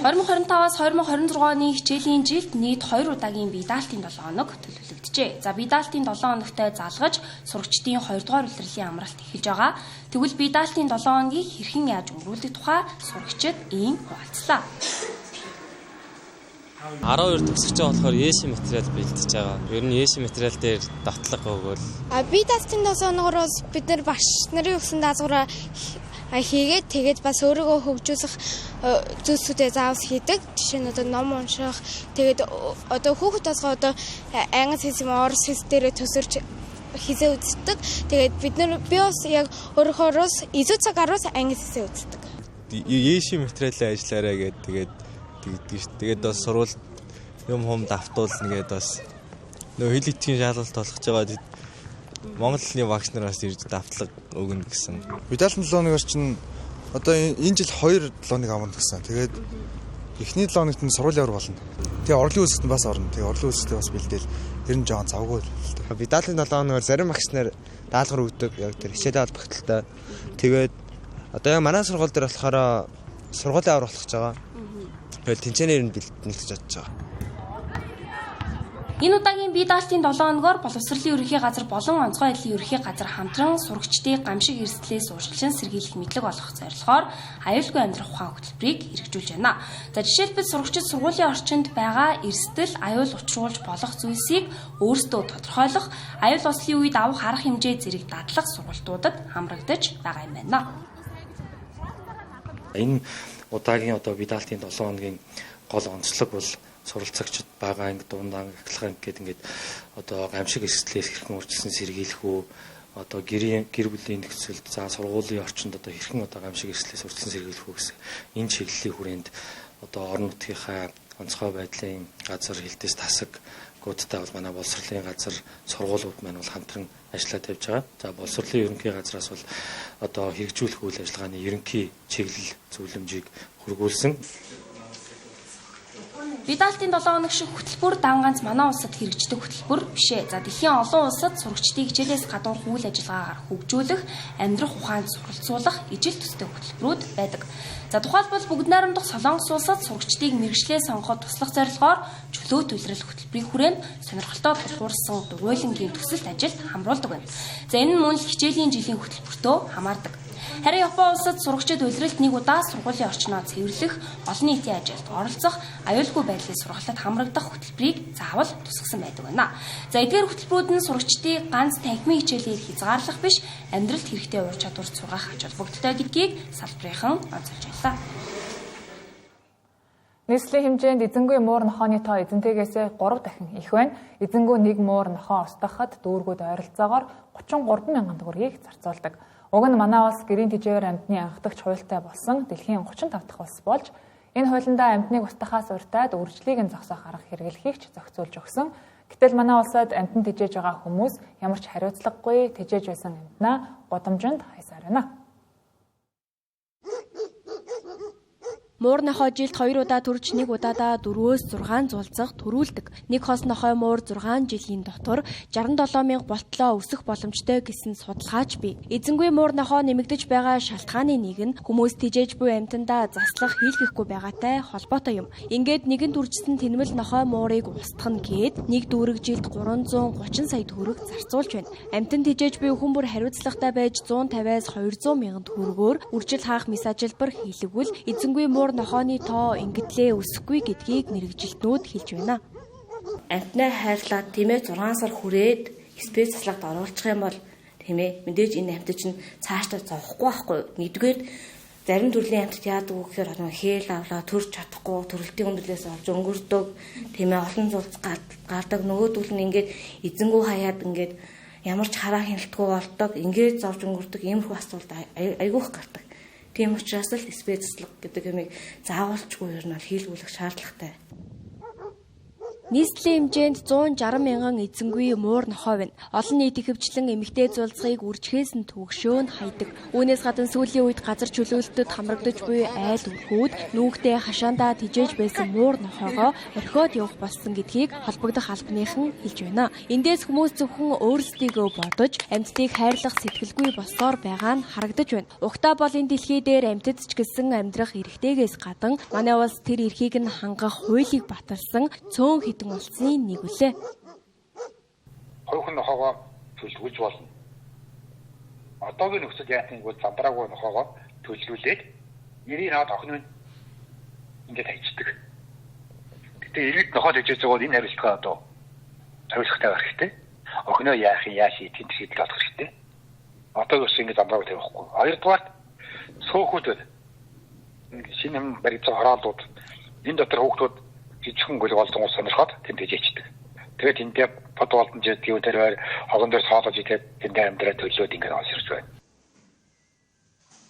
2025-аас 2026 оны хичээлийн жилд нийт 2 удаагийн бие даалтын 7 хоног төлөвлөгдөжээ. За бие даалтын 7 хоногтой залгаж сурагчдын 2 дугаар улирлын амралт эхэлж байгаа. Тэгвэл бие даалтын 7 хоногийг хэрхэн яаж өнгөрүүлэх тухай сурагчид ийм хуваалцлаа. 12 төгсөгчөө болохоор ЕС материал бэлдэж байгаа. Ер нь ЕС материал дээр давтлага өгөөл. Бие даалтын 7 хоногоос бид нар багш нарын өгсөн даалгавраа хийгээд тэгээд бас өөрийгөө хөгжүүлэх зүйлсүүдээ заавал хийдэг. Жишээ нь одоо ном унших, тэгээд одоо хүүхэд толгой одоо англи хэл, орос хэл дээрээ төсөрч хизээ үздэг. Тэгээд би бас яг өөрөөхөөс илүү цаг гаруус англи хизээ үздэг. Еши материалын ажиллаараа тэгээд тэгдэг шүү. Тэгээд бас сурвал юм давтуулна гээд бас нөө хэл хэлтийн шалгалт болгож байгаа. Монголын багш нараас ирж давтлага өгнө гэсэн. Медаль 7 хоногор чинь одоо энэ жил 2 7 хоног авна гэсэн. Тэгээд эхний 7 хоногт нь сургууль явар болно. Тэгээ орлогын үсэгт бас орно. Тэгээ орлогын үсэгт бас бэлдээл ер нь жоохон завгүй л. Медалийн 7 хоногор зарим багш нар даалгавар өгдөг. Яг тэр хичээлээ холбогдолтой. Тэгээд одоо яг манай сургууль дээр болохоор сургуулийн авар болгож байгаа. Тэгээд тэнцэнээр нь бэлдэнэ гэж бодож байгаа. Энэ удаагийн бие даалтын 7 хоногоор боловсролын ерөнхий газар болон онцгой байдлын ерөнхий газар хамтран сурагчдыг гамшиг эрсдлээс урьдчилан сэргийлэх мэдлэг олгох зорилгоор аюулгүй амьдрах ухаан хөтөлбөрийг хэрэгжүүлж байна. За жишээлбэл сурагчид сургуулийн орчинд байгаа эрсдэл аюул учруулж болох зүйлсийг өөрсдөө тодорхойлох, аюул ослын үед авах арга хэмжээ зэрэг дадлах сургалтуудад хамрагдаж байгаа юм байна. Энэ удаагийн бие даалтын 7 хоногийн гол онцлог бол суралцагчид байгаа анги дундаа ахлах анги гэдэг гамшиг эрсдлээс хэрхэн урьдчилан сэргийлэх үү гэр бүлийн нөхцөлд за сургуулийн орчинд хэрхэн гамшиг эрсдлээс урьдчилан сэргийлэх үү гэсэн энэ чиглэлийн хүрээнд орон нутгийнхаа онцгой байдлын газар хилтэс тасаг гуудтай бол манай боловсролын газар сургуулиуд маань бол хамтран ажиллаад явж байгаа. За боловсролын ерөнхий газраас бол хэрэгжүүлэх үйл ажиллагааны ерөнхий чиглэл зөвлөмжийг хургуулсан. Бие даалтын 7 хоног шиг хөтөлбөр дан ганц манай улсад хэрэгждэг хөтөлбөр биш ээ. За дэлхийн олон улсад сурагчдыг хичээлээс гадуур үйл ажиллагаагаар хөгжүүлэх, амьдрах ухаанд суралцуулах ижил төстэй хөтөлбөрүүд байдаг. За тухайлбал бүгд найрамдах Солонгос улсад сурагчдыг мэргэжлээ сонгоход туслах зорилгоор чөлөө төлрөл хөтөлбөрийн хүрээнд сонирхолтой тулгуурсан дугуйлангийн төсөлт ажилд хамруулдаг байна. За энэ нь мөн л хичээлийн жилийн хөтөлбөртөө хамаардаг. Харин Япон улсад сурагчид улиралд нэг удаа сургуулийн орчноо цэвэрлэх, олон нийтийн ажилд оролцох, аюулгүй байдлын сургалтад хамрагдах хөтөлбөрийг заавал тусгасан байдаг байна. За эдгээр хөтөлбөрүүд нь сурагчдыг ганц танхимын хичээлээр хязгаарлах биш, амьдралд хэрэгтэй ур чадварт сургах ач холбогдолтой гэдгийг салбарынхан онцолж байлаа. Нийслэлийн хэмжээнд эзэнгүй муур нохооны тоо эзэнтэйгээс 3 дахин их байна. Эзэнгүй нэг муур нохоо устгахад дүүргүүд ойролцоогоор 33 мянган төгрөгийг зарцуулдаг. Уг нь манай улс гэрийн тэжээвэр амьтны анхдагч хуультай болсон дэлхийн 35 дахь улс болж энэ хуулиндаа амьтныг устгахаас урьдаад үржлийг нь зогсоох арга хэрэглэхийг ч зохицуулж өгсөн. Гэтэл манай улсад амьтан тэжээж байгаа хүмүүс ямар ч хариуцлагагүй тэжээж байсан амьтнаа гудамжинд хайсаар байна. Муур нохой жилд 2 удаа төрж 1 удаадаа 4-өөс 6 зулцах төрүүлдэг. Нэг хос нохой муур 6 жилийн дотор 67,000 болтлоо өсөх боломжтой гэсэн судалгаач бий. Эзэнгүй муур нохой нэмэгдэж байгаа шалтгааны нэг нь хүмүүс тэжээж буй амьтандаа заслах хийлгэхгүй байгаатай холбоотой юм. Ингээд нэгэн төржсөн тэнмэл нохой муурыг устгах гээд нэг дүүрэг жилд 330 сая төгрөг зарцуулж байна. Амьтан тэжээж буй хүн бүр хариуцлагатай байж 150-аас 200 мянган төгрөгөөр үржил хаах мэс ажилбар хийлгвэл эзэнгүй муур нохооны тоо ингэтлээ өсөхгүй гэдгийг мэргэжилтнүүд хэлж байна. Амьтнаа хайрлаад 6 сар хүрээд спец заслагт оруулах юм бол мэдээж энэ амьтад чинь цаашдаа зовхгүй байхгүй. Нэгдүгээр зарим төрлийн амьтад яадаг вэ гэхээр хээл авлаа төрж чадахгүй төрөлтийн өндөрлөөс олж өнгөрдөг олон зулц гардаг нөгөөдөл нь ингээд эзэнгүү хаяад ингээд ямар ч хараа хяналтгүй болдог ингээд зовж өнгөрдөг иймэрхүү асуудал айгүйх гардаг. Тийм учраас л спец заслаг гэдэг юмыг заавалчгүй ер нь хийлгүүлэх шаардлагатай. Нийслэлийн хэмжээнд 160 мянган эзэнгүй муур нохой байна. Олон нийт ихэвчлэн эмэгтэй зулцгийг үржихээс нь төгшөөн хайдаг. Үүнээс гадна сүүлийн үед газар чөлөөлөлтөд хамрагдаж буй айл өрхүүд нүүхтэй хашаандаа тэжээж байсан муур нохойгоо орхиод явах болсон гэдгийг холбогдох албаныхан хэлж байна. Эндээс хүмүүс зөвхөн өөрсдийгөө бодож амьтдыг хайрлах сэтгэлгүй болсоор байгаа нь харагдаж байна. Угтаа бол энэ дэлхий дээр амьтад ч гэсэн амьдрах эрхтэйгээс гадна манай улс тэр эрхийг нь хангах хуулийг баталсан цөөн улсын нэг үлээ. Хойхон нохоогоо төлөвлөж болно. Одоогийн нөхцөл яатныг бол замбраагүй нохоогоо төлөвлүүлээд нэрийг аваад охин нь ингээд хайчдаг. Гэтэ иргэд нохоо тэжээж байгаа энэ хариуцлага хариуцлагатай байх хэрэгтэй. Охиноо яах юм яаш тийм шийдэл олох хэрэгтэй. Одоогоос ингээд замбраагүй тавихгүй. Хоёрдугаар сөөхүүдүүд шинэ баригдсан хороолууд энэ дотор хүүхдүүд жижигхэн гол голдон ус сонирхоод тэнд тэжээчдэг. Тэгээд эндээ бод болон жидгийн тэр хогон дээр соолож игээд эндээ амьдраа төлөөд ингээд олсорч байна.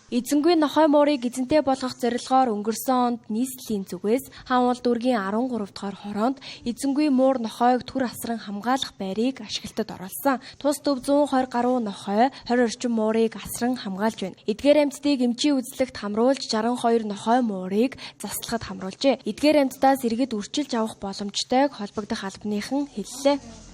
Эзэнгүй нохой муурыг эзэнтэй болгох зорилгоор өнгөрсөн онд нийслэлийн зүгээс хаанвал дүүргийн 13 дугаар хороонд эзэнгүй муур нохойг түр асран хамгаалах байрыг ашиглалтад оруулсан. Тус төв 120 гаруй нохой 20 орчим муурыг асран хамгаалж байна. Эдгээр амьтдыг эмчийн үзлэгт хамруулж 62 нохой муурыг заслахад хамруулжээ. Эдгээр амьтдаас иргэд үрчилж авах боломжтойг холбогдох албаныхан хэллээ.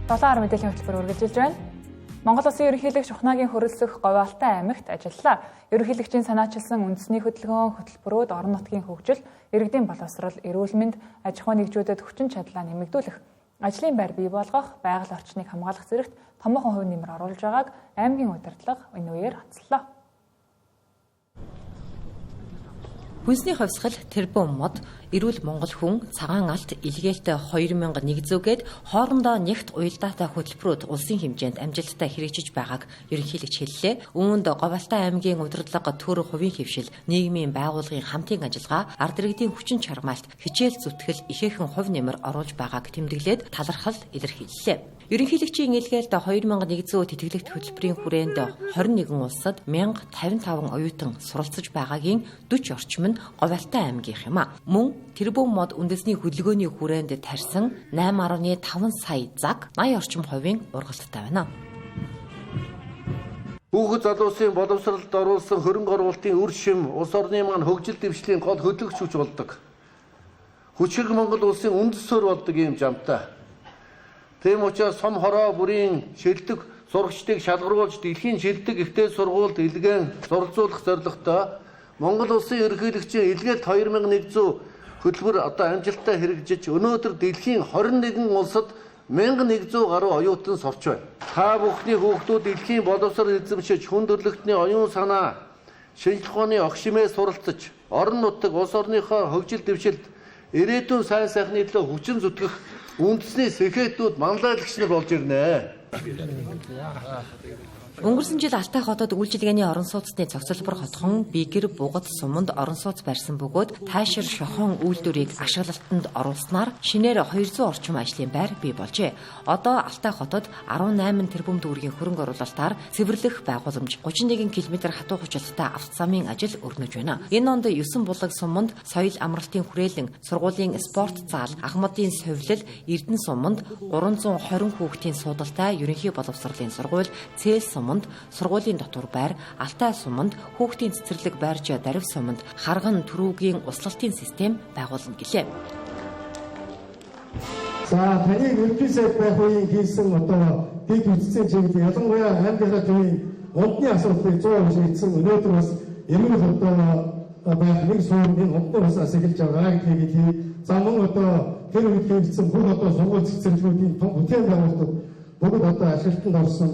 Долоон мэдээллийн хөтөлбөр үргэлжилж байна. Монгол Улсын ерөнхийлөгч Ухнагийн хөрөлсөх Говьалтай аймагт ажиллалаа. Ерөнхийлөгчийн санаачилсан үндэсний хөтөлбөрүүд орон нутгийн хөгжил, иргэдийн боловсрол, эрүүл мэнд, аж ахуйн нэгжүүдэд хүчин чадлаа нэмэгдүүлэх, ажлын байр бий болгох, байгаль орчныг хамгаалах зэрэгт томоохон хувь нэмэр оруулж байгааг аймгийн удирдлага энэ үеэр онцлоо. Хүнсний хувьсгал, тэрбум мод, эрүүл Монгол хүн, цагаан алт, илгээлтэй 2001 зүүгээд хоорондоо нягт уялдаатай хөтөлбөрүүд улсын хэмжээнд амжилттай хэрэгжиж байгааг ерөнхийлөгч хэллээ. Үүнд Говьалтай аймгийн удирдлага төр хувийн хөвшил, нийгмийн байгууллагын хамтын ажиллагаа, ард иргэдийн хүчин чармаалт, хичээл зүтгэл ихээхэн хувь нэмэр оруулж байгааг тэмдэглээд талархал илэрхийллээ. Ерөнхийлөгчийн илгээлд 2100 тэтгэлэгт хөтөлбөрийн хүрээнд 21 улсад 1055 оюутан суралцж байгаагийн 40 орчим нь Говьалтай аймгийнх юм а. Мөн тэрбум мод үндэсний хөдөлгөөний хүрээнд тарьсан 8.5 сая заг 80 орчим хувийн ургалттай байна. Хүүхэд залуусын боловсролд оруулсан хөрөнгө оруулалтын үр шим улс орны маань хөгжил дэвшлийн гол хөдөлгөгч хүч болдог. Хүчрэг Монгол улсын үндэс суурь болдог юм жамтай. Тэм учраас сум хороо бүрийн шилдэг сурагчдыг шалгаруулж дэлхийн шилдэг ихтэй сургуульд илгээн суралцуулах зорилготой Монгол улсын ерөнхийлөгчийн илгээлт 2100 хөтөлбөр одоо амжилттай хэрэгжиж өнөөдөр дэлхийн 21 улсад 1100 гаруй оюутан сурч байна. Та бүхний хүүхдүүд дэлхийн боловсрол эзэмшиж хүн төрөлхтний оюун санаа, шинжлэх ухааны огшимээ суралцж, орон нутаг улс орныхоо хөгжил дэвшилд ирээдүйн сайн сайхны төлөө хүчин зүтгэх үндэсний сэхэтүүд манлайлагч нар болж ирнэ. Өнгөрсөн жил Алтай хотод үйлчилгээний орон сууцны цогцлбор хотхон Бигэр Бугад суманд орон сууц барьсан бөгөөд таашир шохон үйлдвэрийг ашиглалтанд оруулснаар шинээр 200 орчим ажлын байр бий болжээ. Одоо Алтай хотод 18 тэрбум төгрөгийн хөрөнгө оруулалтаар цэвэрлэх байгууламж 31 км хатуу хүчилттэй автозамын ажил өрнөж байна. Энэ онд 9 булаг суманд соёл амралтын хүрээлэн, сургуулийн спорт зал, Ахмадын совилал, Эрдэнэ суманд 320 хүүхдийн суудалтай ерөнхий боловсролын сургууль, Цээл суманд сургуулийн дотор байр, Алтай суманд хүүхдийн цэцэрлэг байрж, Дарив суманд харган түрүүгийн услалтын систем байгуулна гэлээ. За таны ерөнхий сайд байх үеийн хийсэн одоо дэд үтцийн чиглэл ялангуяа аймгийнхаа төвийн гомдны асуудлыг 100% шийдсэн өнөөдөр бас эмгэг одоо байх нэг суурийн гомдны бас ашиглаж байгаа гэдгийг хий. За мөн одоо тэр үед хийгдсэн бүх одоо сургууль цэцэрлэгүүдийн том бүтээн байгуулалт бүгд одоо ашиглалтанд орсон.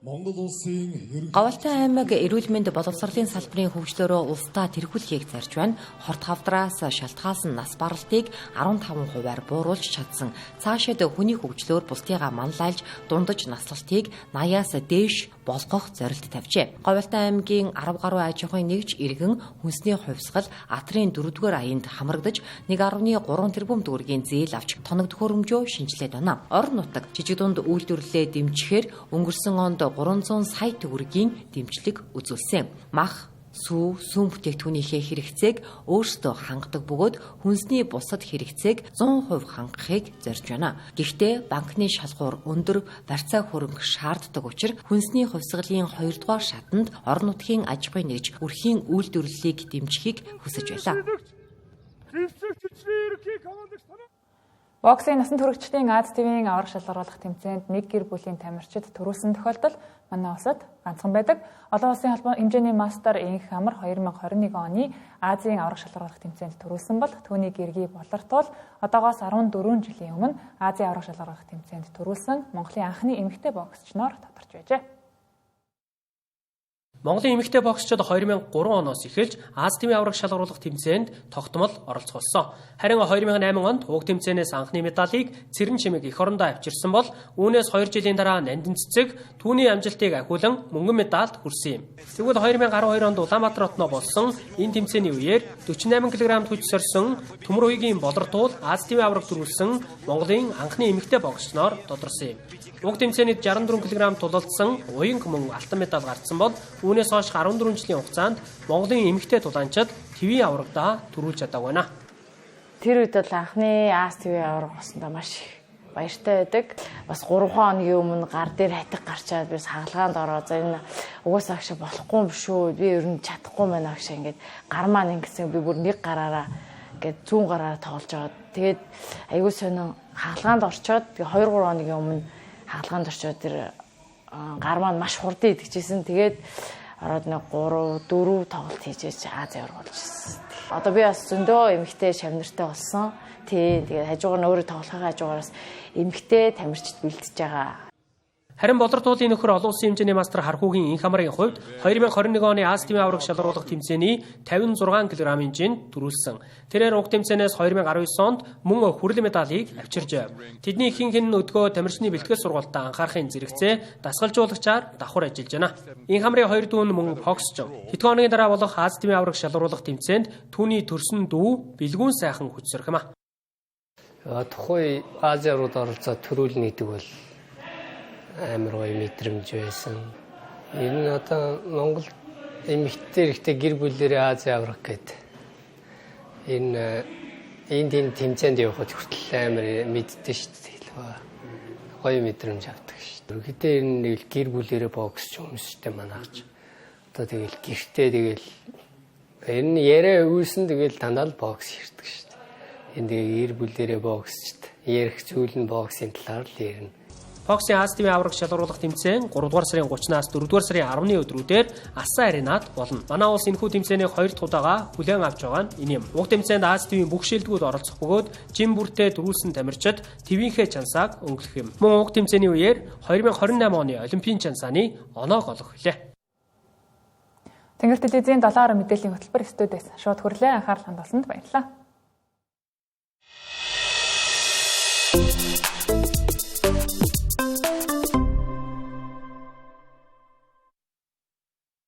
Говьалтай аймаг эрүүл мэнд боловсролын салбарын хөгжлөөрөө улсдаа тэргүүлэхийг зарж байна. Хорт хавдраас шалтгаалсан нас баралтыг 15%-аар бууруулж чадсан. Цаашид хүний хөгжлөөр бусдыгаа манлайлж дундаж наслалтыг 80-аас дээш болгох зорилт тавьжээ. Говьалтай аймгийн 10 гаруй аж ахуйн нэгж иргэн хүнсний хувьсгал Атрын 4-р аянд хамрагдаж 1.3 тэрбум төгрөгийн зээл авч тоног төхөөрөмжөө шинжилээд байна. Орон нутаг жижиг дунд үйлдвэрлэлээ дэмжихээр өнгөрсөн онд 300 сая төгрөгийн дэмжлэг үзүүлсэн. Мах, сүү, сүм бүтээгдэхүүнийхээ хэрэгцээг өөрсдөө хангадаг бөгөөд хүнсний бусад хэрэгцээг 100% хангахыг зорж байна. Гэхдээ банкны шалгуур өндөр, барьцаа хөрөнгө шаарддаг учраас хүнсний хувьсгалын 2 дугаар шатанд орон нутгийн аж ахуйн нэгж өрхийн үйлдвэрлэлийг дэмжихийг хүсэж байлаа. Боксын насан туршидчдын Аз ТV-ийн аврах шалгаруулах тэмцээнд нэг гэр бүлийн тамирчид төрүүлсэн тохиолдол манай улсад ганцхан байдаг. Олон улсын холбоо хэмжээний мастер Инх Амар 2021 оны Азийн аврах шалгаруулах тэмцээнд төрүүлсэн бол түүний гэргий болортуул одоогоос 14 жилийн өмнө Азийн аврах шалгаруулах тэмцээнд төрүүлсэн Монголын анхны эмэгтэй боксчноор тодорч байжээ. Монголын эмэгтэй боксчид 2003 оноос эхэлж Аз ТV аврах шалгаруулах тэмцээнд тогтмол оролцуулсан. Харин 2008 онд уг тэмцээнээс анхны медалийг Цэрэн Чимэг эх орондоо авчирсан бол үүнээс 2 жилийн дараа Нандин Цэцэг түүний амжилтыг ахиулан мөнгөн медальд хүрсэн юм. Тэгвэл 2012 онд Улаанбаатар хотноо болсон энэ тэмцээний үеэр 48 кг хүч сорьсон Төмөрхөгийн болортуул Аз ТV аврах төрүүлсэн Монголын анхны эмэгтэй боксчноор тодорсон юм. Уг тэмцээнд 64 кг тулалдсан уянг мөн алтан медаль гарцсан бол үүнээс хойш 14 жилийн хугацаанд Монголын эмэгтэй тулаанчид ТV аврагдаа төрүүлж чадаагүй байна. Тэр үед бол анхны Аз ТV авраг болсондоо маш их баяртай байдаг. Бас 3 хоногийн өмнө гар дээр хатиг гарчаад би хаалгаанд ороо. За энэ угаасаа агш болохгүй юм шүү. Би ер нь чадахгүй байна агш ингээд гар маань ингэсэн би бүр нэг гараараа ингээд зүүн гараараа тоглож байгаа. Тэгээд аягүй сонин хаалгаанд орчоод 2-3 хоногийн өмнө хаалгаанд орчоод тэр гар маань маш хурдан идэгчээсэн. Тэгээд ороод нэг 3-4 тоглолт хийжээч Аз авраг болж ирсэн. Одоо би бас зөндөө эмэгтэй шавнартай болсон. Тэгээд хажуугаар нь өөрөө тоглохын хажуугаараас эмэгтэй тамирчид бэлдэж байгаа. Харин болортуулын нөхөр олон улсын хэмжээний мастер Хархуугийн Инх Амарын хувьд 2021 оны Аз ТV аврах шалгаруулах тэмцээний 56 кг-ийн жинд төрүүлсэн. Тэрээр уг тэмцээнээс 2019 онд мөн хүрэл медалийг авчиржээ. Тэдний ихэнх нь өдгөө тамирчны бэлтгэл сургалтад анхаарахын зэрэгцээ дасгалжуулагчаар давхар ажиллаж байна. Инх Амарын хоёр дүү мөн боксч. Хэдхэн хоногийн дараа болох Аз ТV аврах шалгаруулах тэмцээнд түүний төрсөн дүү бэлгүүн сайхан хүч сөрөх юм а. Тухай Ази аврагт оролцоод төрүүлнэ гэдэг бол амар гоё мэдрэмж байсан. Энэ одоо Монгол эмэгтэй ихтэй гэр бүлэрээ Ази аврах гэдэг. Энэ тэмцээнд явахад хүртэл амар мэддээ шүү дээ. Гоё мэдрэмж авдаг шүү дээ. Гэхдээ энэ гэр бүлэрээ боксч хүмүүстэй манаач. Одоо тэгэл гэртээ тэгэл энэ яриа үйсэн тэгэл дандаа л бокс хийдэг шүү дээ. Энд гэр бүлэрээ боксчд ярих зүйл нь боксын талаар л ярина. Боксын Аз ТV аврах шалгаруулах тэмцээн 3 дугаар сарын 30-наас 4 дугаар сарын 10-ны өдрүүдээр Асан аренад болно. Манай улс энэхүү тэмцээний 2 дахь удаага хүлээн авч байгаа нь энэ юм. Уг тэмцээнд Аз ТV-ийн бүх шилдэгүүд оролцох бөгөөд жим бүртээ төрүүлсэн тамирчид ТV-ийнхээ чансааг өнгөлөх юм. Мөн уг тэмцээний үеэр 2028 оны Олимпийн чансааны оноог олох хөлөө. Тэнгэр телевизийн 7 орон мэдээллийн хөтөлбөр студиэс шууд хүрлээ анхаарал хандуулсанд баярлалаа.